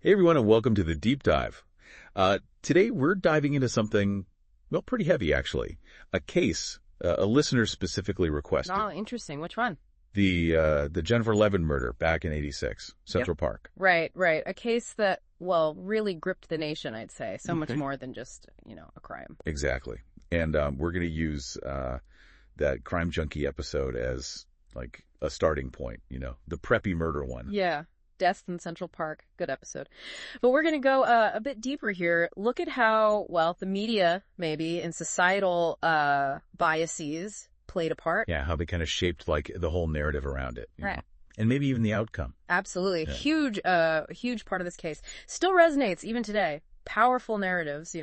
Hey everyone, and welcome to the Deep Dive. Today we're diving into something, well, pretty heavy actually. A case a listener specifically requested. Oh, interesting. Which one? The Jennifer Levin murder back in '86, Central Park. Right. A case that, well, really gripped the nation, I'd say. So much more than just, a crime. Exactly. And we're going to use that Crime Junkie episode as like a starting point, the preppy murder one. Yeah. Deaths in Central Park. Good episode. But we're going to go a bit deeper here. Look at how, well, the media, maybe, and societal biases played a part. Yeah, how they kind of shaped like the whole narrative around it. Right. Know? And maybe even the outcome. Absolutely. Yeah. Huge part of this case. Still resonates even today. Powerful narratives,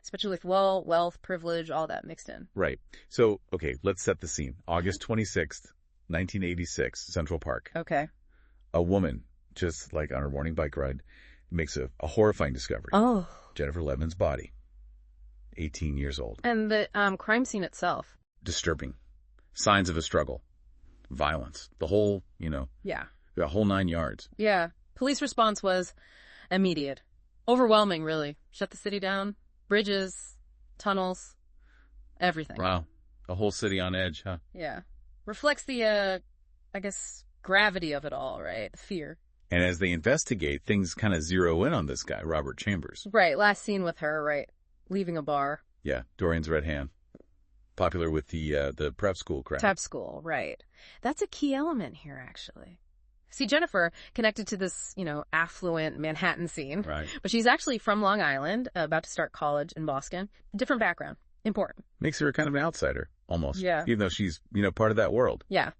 especially with wealth, privilege, all that mixed in. Right. So, okay, let's set the scene. August 26th, 1986, Central Park. Okay. A woman, just like on her morning bike ride, makes a horrifying discovery. Oh. Jennifer Levin's body. 18 years old. And the crime scene itself. Disturbing. Signs of a struggle. Violence. The whole, Yeah. the whole 9 yards. Yeah. Police response was immediate. Overwhelming, really. Shut the city down. Bridges, tunnels, everything. Wow. A whole city on edge, huh? Yeah. Reflects the, gravity of it all, right? The fear. And as they investigate, things kind of zero in on this guy, Robert Chambers. Right. Last seen with her, right? Leaving a bar. Yeah. Dorian's red hand. Popular with the prep school crowd. Prep school, right. That's a key element here, actually. See, Jennifer connected to this, affluent Manhattan scene. Right. But she's actually from Long Island, about to start college in Boston. Different background. Important. Makes her kind of an outsider, almost. Yeah. Even though she's, part of that world. Yeah.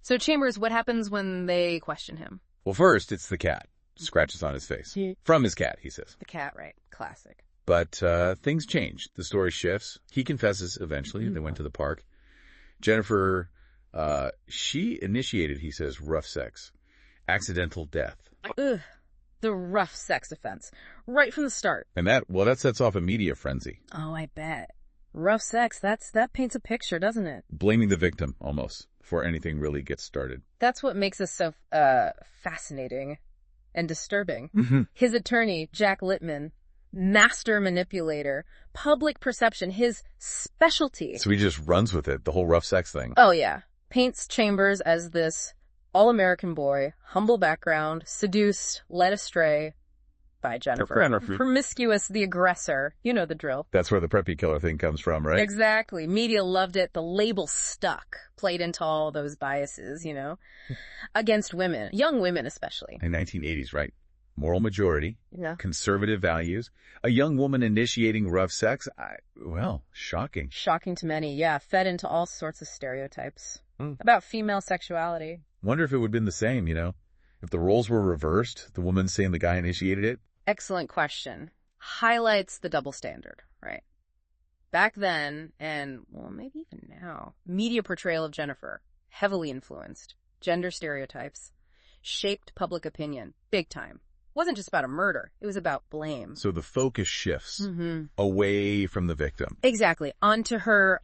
So Chambers, what happens when they question him? Well, first, it's the cat. Scratches on his face. From his cat, he says. The cat, right. Classic. But things change. The story shifts. He confesses eventually. They went to the park. Jennifer, she initiated, he says, rough sex. Accidental death. Ugh. The rough sex offense. Right from the start. And that sets off a media frenzy. Oh, I bet. Rough sex, that paints a picture, doesn't it? Blaming the victim, almost, before anything really gets started. That's what makes this so fascinating and disturbing. Mm-hmm. His attorney, Jack Littman, master manipulator, public perception, his specialty. So he just runs with it, the whole rough sex thing. Oh, yeah. Paints Chambers as this all-American boy, humble background, seduced, led astray by Jennifer. Promiscuous, the aggressor. You know the drill. That's where the preppy killer thing comes from, right? Exactly. Media loved it. The label stuck. Played into all those biases, against women. Young women, especially. In 1980s, right? Moral majority. Yeah. Conservative values. A young woman initiating rough sex. Shocking. Shocking to many, yeah. Fed into all sorts of stereotypes about female sexuality. Wonder if it would have been the same, If the roles were reversed, the woman saying the guy initiated it. Excellent question. Highlights the double standard, right? Back then, and well, maybe even now, media portrayal of Jennifer, heavily influenced, gender stereotypes, shaped public opinion, big time. Wasn't just about a murder, it was about blame. So the focus shifts away from the victim. Exactly, onto her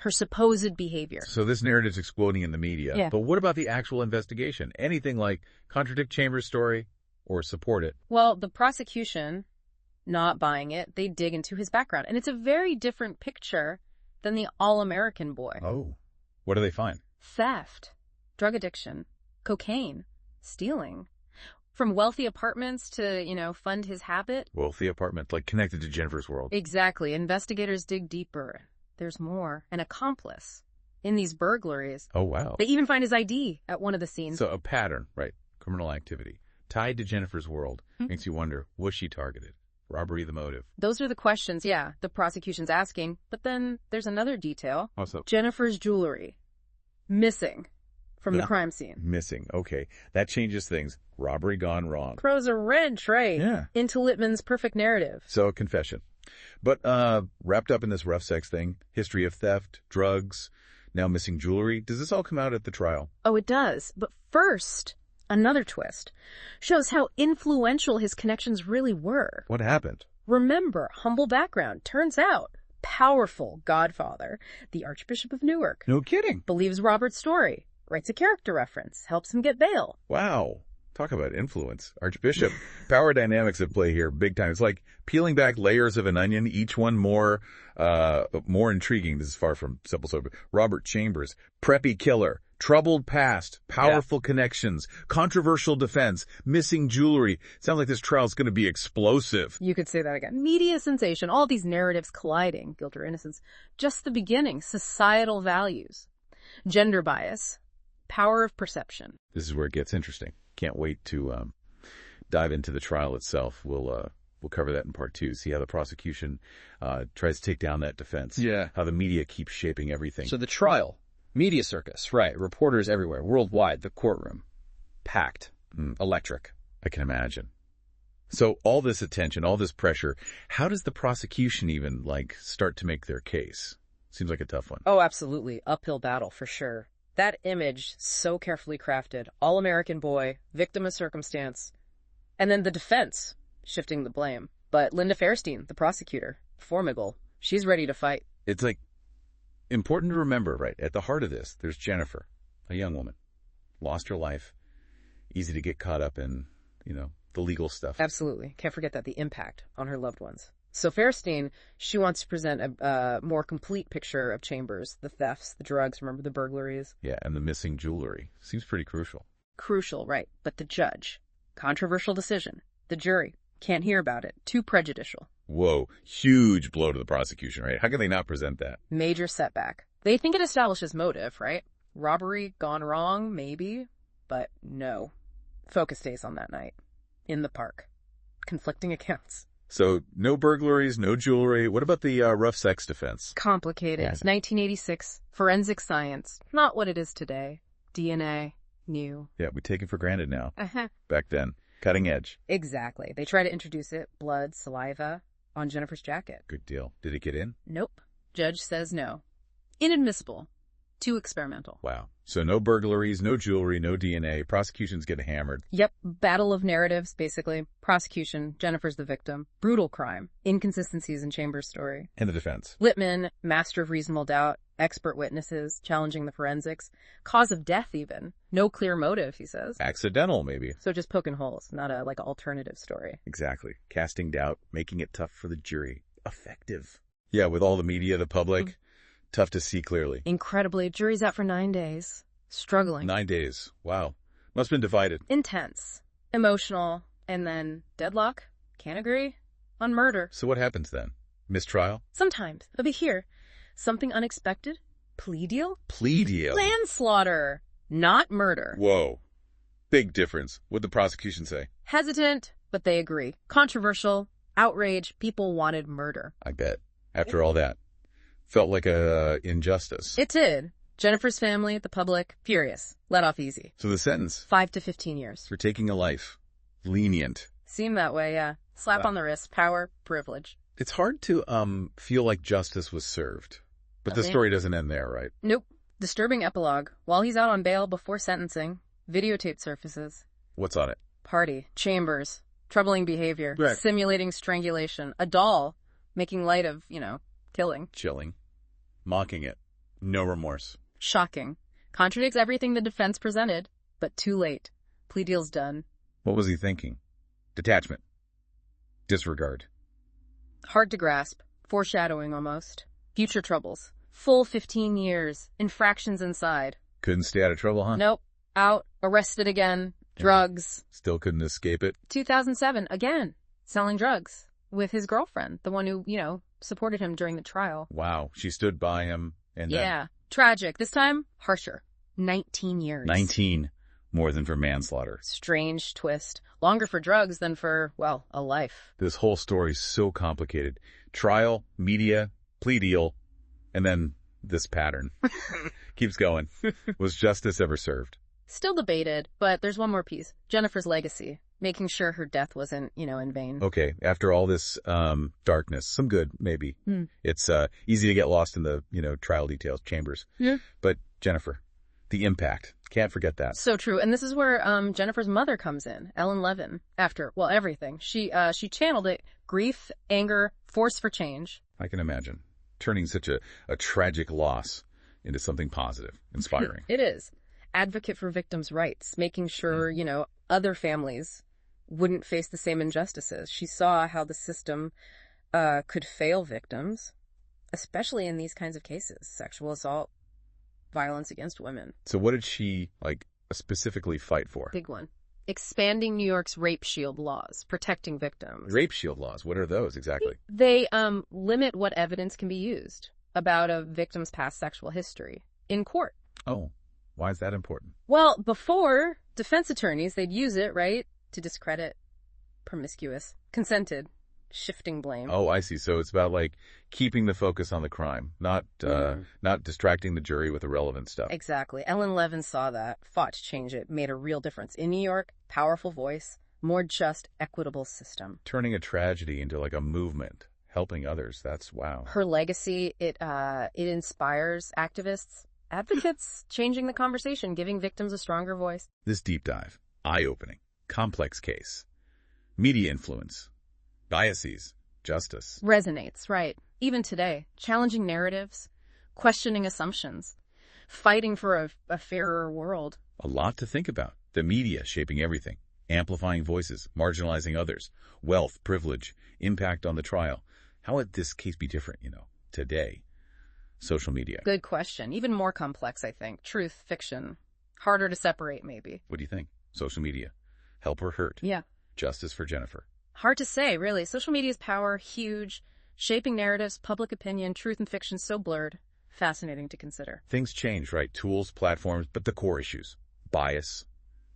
supposed behavior. So this narrative's exploding in the media. Yeah. But what about the actual investigation? Anything like contradict Chambers' story or support it? Well, the prosecution, not buying it, they dig into his background. And it's a very different picture than the all-American boy. Oh. What do they find? Theft, drug addiction, cocaine, stealing. From wealthy apartments to, fund his habit. Wealthy apartment, like connected to Jennifer's world. Exactly. Investigators dig deeper. There's more. An accomplice in these burglaries. Oh, wow. They even find his ID at one of the scenes. So a pattern, right? Criminal activity. Tied to Jennifer's world. Makes you wonder, was she targeted? Robbery the motive? Those are the questions, yeah, the prosecution's asking. But then there's another detail. What's up? Jennifer's jewelry. Missing from the crime scene. Missing. Okay. That changes things. Robbery gone wrong. Throws a wrench, right? Yeah. Into Littman's perfect narrative. So a confession. But wrapped up in this rough sex thing, history of theft, drugs, now missing jewelry, does this all come out at the trial? Oh, it does. But first, another twist shows how influential his connections really were. What happened? Remember, humble background. Turns out, powerful godfather, the Archbishop of Newark. No kidding. Believes Robert's story. Writes a character reference. Helps him get bail. Wow. Talk about influence. Archbishop, power dynamics at play here, big time. It's like peeling back layers of an onion, each one more intriguing. This is far from simple sober. Robert Chambers, preppy killer, troubled past, powerful connections, controversial defense, missing jewelry. Sounds like this trial's going to be explosive. You could say that again. Media sensation, all these narratives colliding, guilt or innocence. Just the beginning, societal values, gender bias, power of perception. This is where it gets interesting. Can't wait to dive into the trial itself. We'll cover that in part 2. See how the prosecution tries to take down that defense. Yeah. How the media keeps shaping everything. So the trial, media circus, right? Reporters everywhere, worldwide. The courtroom, packed, electric. I can imagine. So all this attention, all this pressure, how does the prosecution even start to make their case? Seems like a tough one. Oh, absolutely. Uphill battle for sure. That image, so carefully crafted, all-American boy, victim of circumstance, and then the defense, shifting the blame. But Linda Fairstein, the prosecutor, formidable, she's ready to fight. It's important to remember, right, at the heart of this, there's Jennifer, a young woman, lost her life, easy to get caught up in, the legal stuff. Absolutely. Can't forget that, the impact on her loved ones. So Fairstein, she wants to present a more complete picture of Chambers, the thefts, the drugs, remember the burglaries? Yeah, and the missing jewelry. Seems pretty crucial. Crucial, right. But the judge, controversial decision. The jury, can't hear about it. Too prejudicial. Whoa, huge blow to the prosecution, right? How can they not present that? Major setback. They think it establishes motive, right? Robbery gone wrong, maybe, but no. Focus stays on that night. In the park. Conflicting accounts. So, no burglaries, no jewelry. What about the rough sex defense? Complicated. Yeah. 1986. Forensic science. Not what it is today. DNA. New. Yeah, we take it for granted now. Uh-huh. Back then. Cutting edge. Exactly. They try to introduce it, blood, saliva, on Jennifer's jacket. Good deal. Did it get in? Nope. Judge says no. Inadmissible. Too experimental. Wow. So no burglaries, no jewelry, no DNA. Prosecutions get hammered. Yep. Battle of narratives, basically. Prosecution. Jennifer's the victim. Brutal crime. Inconsistencies in Chambers' story. And the defense. Littman, master of reasonable doubt. Expert witnesses, challenging the forensics. Cause of death, even. No clear motive, he says. Accidental, maybe. So just poking holes, not an alternative story. Exactly. Casting doubt, making it tough for the jury. Effective. Yeah, with all the media, the public, tough to see clearly. Incredibly, jury's out for 9 days. Struggling. 9 days. Wow. Must have been divided. Intense. Emotional. And then deadlock. Can't agree on murder. So what happens then? Mistrial? Sometimes. But here, something unexpected. Plea deal? Plea deal. Manslaughter. Not murder. Whoa. Big difference. What'd the prosecution say? Hesitant, but they agree. Controversial. Outrage. People wanted murder. I bet. After all that. Felt like a injustice. It did. Jennifer's family, the public, furious. Let off easy. So the sentence? 5 to 15 years. For taking a life. Lenient. Seemed that way, yeah. Slap on the wrist. Power. Privilege. It's hard to feel like justice was served. But the story doesn't end there, right? Nope. Disturbing epilogue. While he's out on bail before sentencing, videotape surfaces. What's on it? Party. Chambers. Troubling behavior. Right. Simulating strangulation. A doll. Making light of, killing. Chilling. Mocking it. No remorse. Shocking. Contradicts everything the defense presented, but too late. Plea deal's done. What was he thinking? Detachment. Disregard. Hard to grasp. Foreshadowing almost. Future troubles. Full 15 years. Infractions inside. Couldn't stay out of trouble, huh? Nope. Out. Arrested again. Drugs. Still couldn't escape it. 2007. Again. Selling drugs. With his girlfriend. The one who, supported him during the trial. Wow. She stood by him and yeah. Tragic. This time, harsher. 19 years. 19. More than for manslaughter. Strange twist. Longer for drugs than for, a life. This whole story's so complicated. Trial, media, plea deal, and then this pattern. Keeps going. Was justice ever served? Still debated, but there's one more piece. Jennifer's legacy. Making sure her death wasn't, in vain. Okay, after all this darkness, some good, maybe. It's easy to get lost in the, trial details, Chambers. Yeah. But Jennifer, the impact. Can't forget that. So true. And this is where Jennifer's mother comes in, Ellen Levin. After, everything. She channeled it. Grief, anger, force for change. I can imagine. Turning such a tragic loss into something positive, inspiring. It is. Advocate for victims' rights, making sure, other families wouldn't face the same injustices. She saw how the system could fail victims, especially in these kinds of cases, sexual assault, violence against women. So what did she, specifically fight for? Big one. Expanding New York's rape shield laws, protecting victims. Rape shield laws, what are those exactly? They limit what evidence can be used about a victim's past sexual history in court. Oh, why is that important? Well, before, defense attorneys, they'd use it, right, to discredit promiscuous, consented, shifting blame. Oh, I see. So it's about keeping the focus on the crime, not distracting the jury with irrelevant stuff. Exactly. Ellen Levin saw that, fought to change it, made a real difference. In New York, powerful voice, more just, equitable system. Turning a tragedy into a movement, helping others. That's wow. Her legacy, it inspires activists, advocates, changing the conversation, giving victims a stronger voice. This deep dive, eye-opening, complex case, media influence, biases, justice. Resonates, right. Even today, challenging narratives, questioning assumptions, fighting for a fairer world. A lot to think about. The media shaping everything, amplifying voices, marginalizing others, wealth, privilege, impact on the trial. How would this case be different, today? Social media. Good question. Even more complex, I think. Truth, fiction. Harder to separate, maybe. What do you think? Social media. Help or hurt? Yeah. Justice for Jennifer. Hard to say, really. Social media's power, huge. Shaping narratives, public opinion, truth and fiction so blurred. Fascinating to consider. Things change, right? Tools, platforms, but the core issues. Bias,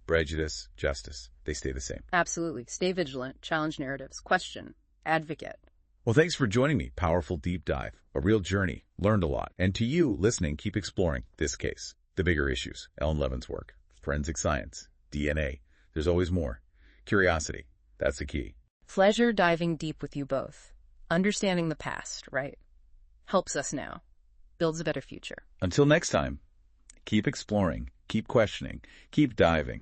prejudice, justice. They stay the same. Absolutely. Stay vigilant. Challenge narratives. Question. Advocate. Well, thanks for joining me. Powerful deep dive. A real journey. Learned a lot. And to you, listening, keep exploring this case. The bigger issues. Ellen Levin's work. Forensic science. DNA. There's always more. Curiosity. That's the key. Pleasure diving deep with you both. Understanding the past, right? Helps us now. Builds a better future. Until next time, keep exploring, keep questioning, keep diving.